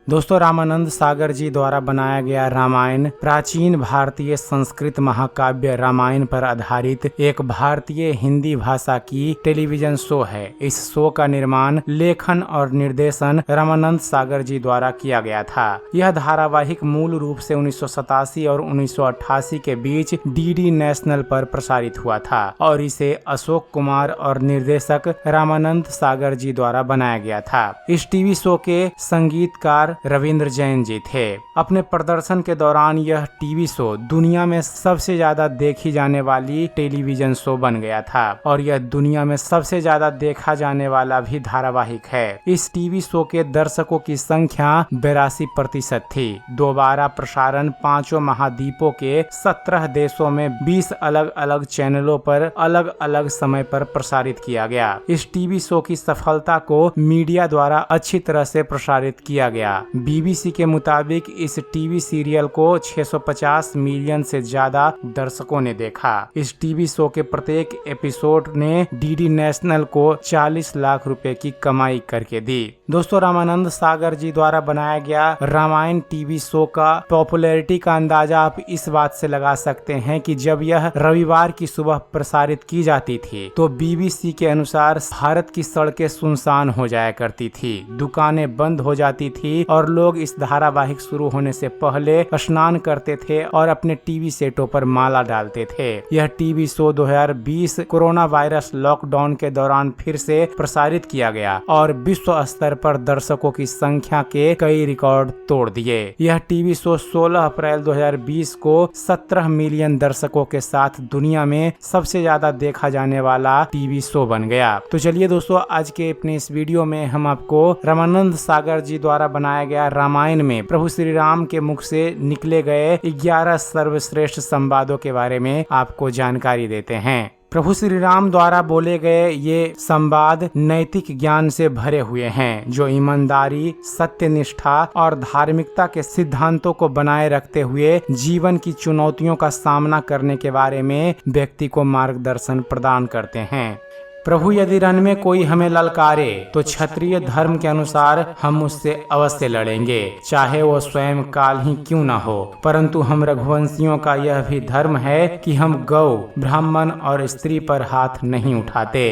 दोस्तों, रामानंद सागर जी द्वारा बनाया गया रामायण प्राचीन भारतीय संस्कृत महाकाव्य रामायण पर आधारित एक भारतीय हिंदी भाषा की टेलीविजन शो है। इस शो का निर्माण, लेखन और निर्देशन रामानंद सागर जी द्वारा किया गया था। यह धारावाहिक मूल रूप से 1987 और 1988 के बीच डीडी नेशनल पर प्रसारित हुआ था और इसे अशोक कुमार और निर्देशक रामानंद सागर जी द्वारा बनाया गया था। इस टीवी शो के संगीतकार रविंद्र जैन जी थे। अपने प्रदर्शन के दौरान यह टीवी शो दुनिया में सबसे ज्यादा देखी जाने वाली टेलीविजन शो बन गया था और यह दुनिया में सबसे ज्यादा देखा जाने वाला भी धारावाहिक है। इस टीवी शो के दर्शकों की संख्या 82% थी। दोबारा प्रसारण 5 महाद्वीपों के 17 देशों में 20 अलग अलग चैनलों पर अलग अलग समय पर प्रसारित किया गया। इस टीवी शो की सफलता को मीडिया द्वारा अच्छी तरह से प्रसारित किया गया। बीबीसी के मुताबिक इस टीवी सीरियल को 650 मिलियन से ज्यादा दर्शकों ने देखा। इस टीवी शो के प्रत्येक एपिसोड ने डीडी नेशनल को 40 लाख रुपए की कमाई करके दी। दोस्तों, रामानंद सागर जी द्वारा बनाया गया रामायण टीवी शो का पॉपुलैरिटी का अंदाजा आप इस बात से लगा सकते हैं कि जब यह रविवार की सुबह प्रसारित की जाती थी तो बीबीसी के अनुसार भारत की सड़कें सुनसान हो जाया करती थी, दुकानें बंद हो जाती थी और लोग इस धारावाहिक शुरू होने से पहले स्नान करते थे और अपने टीवी सेटों पर माला डालते थे। यह TV show 2020 corona virus lockdown के दौरान फिर से प्रसारित किया गया और विश्व स्तर पर दर्शकों की संख्या के कई रिकॉर्ड तोड़ दिए। यह टीवी शो 16 अप्रैल 2020 को 17 मिलियन दर्शकों के साथ दुनिया में सबसे ज्यादा देखा जाने वाला टीवी शो बन गया। तो चलिए दोस्तों, आज के अपने इस वीडियो में हम आपको रामानंद सागर जी द्वारा बनाया गया रामायण में प्रभु श्री राम के मुख से निकले गए 11 सर्वश्रेष्ठ संवादों के बारे में आपको जानकारी देते हैं। प्रभु श्री राम द्वारा बोले गए ये संवाद नैतिक ज्ञान से भरे हुए हैं, जो ईमानदारी, सत्यनिष्ठा और धार्मिकता के सिद्धांतों को बनाए रखते हुए जीवन की चुनौतियों का सामना करने के बारे में व्यक्ति को मार्गदर्शन प्रदान करते हैं। प्रभु, यदि रण में कोई हमें ललकारे तो क्षत्रिय धर्म के अनुसार हम उससे अवश्य लड़ेंगे, चाहे वो स्वयं काल ही क्यों न हो। परंतु हम रघुवंशियों का यह भी धर्म है कि हम गौ, ब्राह्मण और स्त्री पर हाथ नहीं उठाते।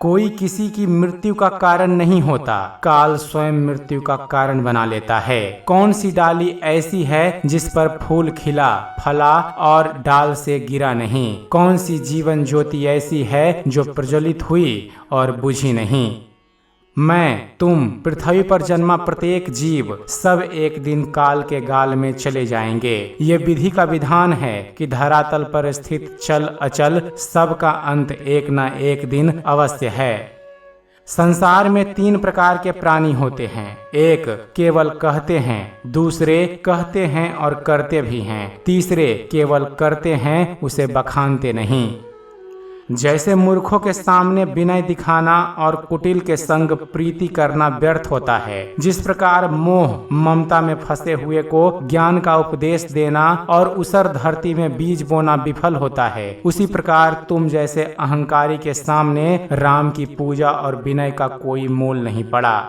कोई किसी की मृत्यु का कारण नहीं होता, काल स्वयं मृत्यु का कारण बना लेता है। कौन सी डाली ऐसी है जिस पर फूल खिला, फला और डाल से गिरा नहीं? कौन सी जीवन ज्योति ऐसी है जो प्रज्वलित हुई और बुझी नहीं? मैं, तुम, पृथ्वी पर जन्मा प्रत्येक जीव सब एक दिन काल के गाल में चले जाएंगे। ये विधि का विधान है कि धरातल पर स्थित चल अचल सब का अंत एक न एक दिन अवश्य है। संसार में 3 प्रकार के प्राणी होते हैं। एक केवल कहते हैं, दूसरे कहते हैं और करते भी हैं, तीसरे केवल करते हैं, उसे बखानते नहीं। जैसे मूर्खों के सामने विनय दिखाना और कुटिल के संग प्रीति करना व्यर्थ होता है, जिस प्रकार मोह ममता में फंसे हुए को ज्ञान का उपदेश देना और उसर धरती में बीज बोना विफल होता है, उसी प्रकार तुम जैसे अहंकारी के सामने राम की पूजा और विनय का कोई मोल नहीं पड़ा।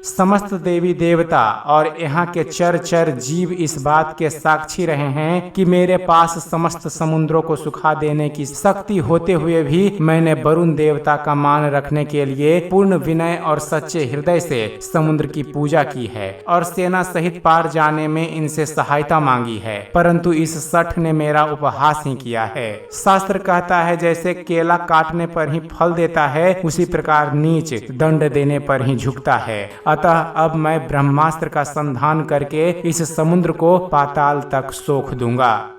समस्त देवी देवता और यहाँ के चर चर जीव इस बात के साक्षी रहे हैं कि मेरे पास समस्त समुद्रों को सुखा देने की शक्ति होते हुए भी मैंने वरुण देवता का मान रखने के लिए पूर्ण विनय और सच्चे हृदय से समुद्र की पूजा की है और सेना सहित पार जाने में इनसे सहायता मांगी है, परंतु इस सठ ने मेरा उपहास ही किया है। शास्त्र कहता है, जैसे केला काटने पर ही फल देता है, उसी प्रकार नीच दंड देने पर ही झुकता है। अतः अब मैं ब्रह्मास्त्र का संधान करके इस समुद्र को पाताल तक सोख दूंगा।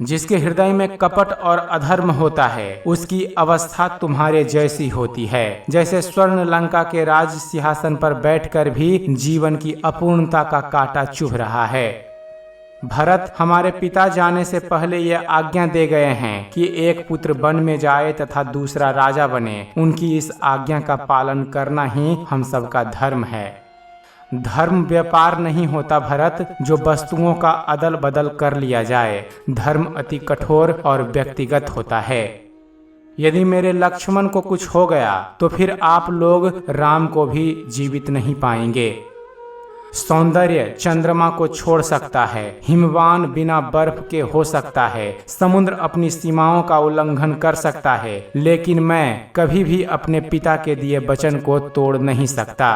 जिसके हृदय में कपट और अधर्म होता है, उसकी अवस्था तुम्हारे जैसी होती है। जैसे स्वर्ण लंका के राज सिंहासन पर बैठकर भी जीवन की अपूर्णता का कांटा चुभ रहा है। भरत हमारे पिता जाने से पहले यह आज्ञा दे गए हैं कि एक पुत्र वन में जाए तथा दूसरा राजा बने। उनकी इस आज्ञा का पालन करना ही हम सबका धर्म है। धर्म व्यापार नहीं होता भरत, जो वस्तुओं का अदल बदल कर लिया जाए। धर्म अति कठोर और व्यक्तिगत होता है। यदि मेरे लक्ष्मण को कुछ हो गया तो फिर आप लोग राम को भी जीवित नहीं पाएंगे। सौंदर्य चंद्रमा को छोड़ सकता है, हिमवान बिना बर्फ के हो सकता है, समुद्र अपनी सीमाओं का उल्लंघन कर सकता है, लेकिन मैं कभी भी अपने पिता के दिए वचन को तोड़ नहीं सकता।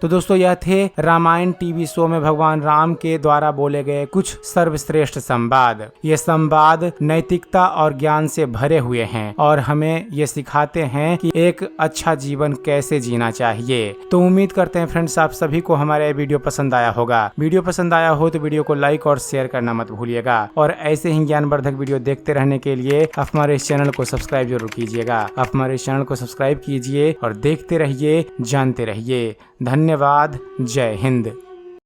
तो दोस्तों यह थे रामायण टीवी शो में भगवान राम के द्वारा बोले गए कुछ सर्वश्रेष्ठ संवाद। ये संवाद नैतिकता और ज्ञान से भरे हुए हैं और हमें ये सिखाते हैं कि एक अच्छा जीवन कैसे जीना चाहिए। तो उम्मीद करते हैं फ्रेंड्स आप सभी को हमारा वीडियो पसंद आया होगा। वीडियो पसंद आया हो तो वीडियो को लाइक और शेयर करना मत भूलिएगा और ऐसे ही ज्ञानवर्धक वीडियो देखते रहने के लिए आप हमारे इस चैनल को सब्सक्राइब जरूर कीजिएगा। आप हमारे इस चैनल को सब्सक्राइब कीजिए और देखते रहिए, जानते रहिए। धन्यवाद। जय हिंद।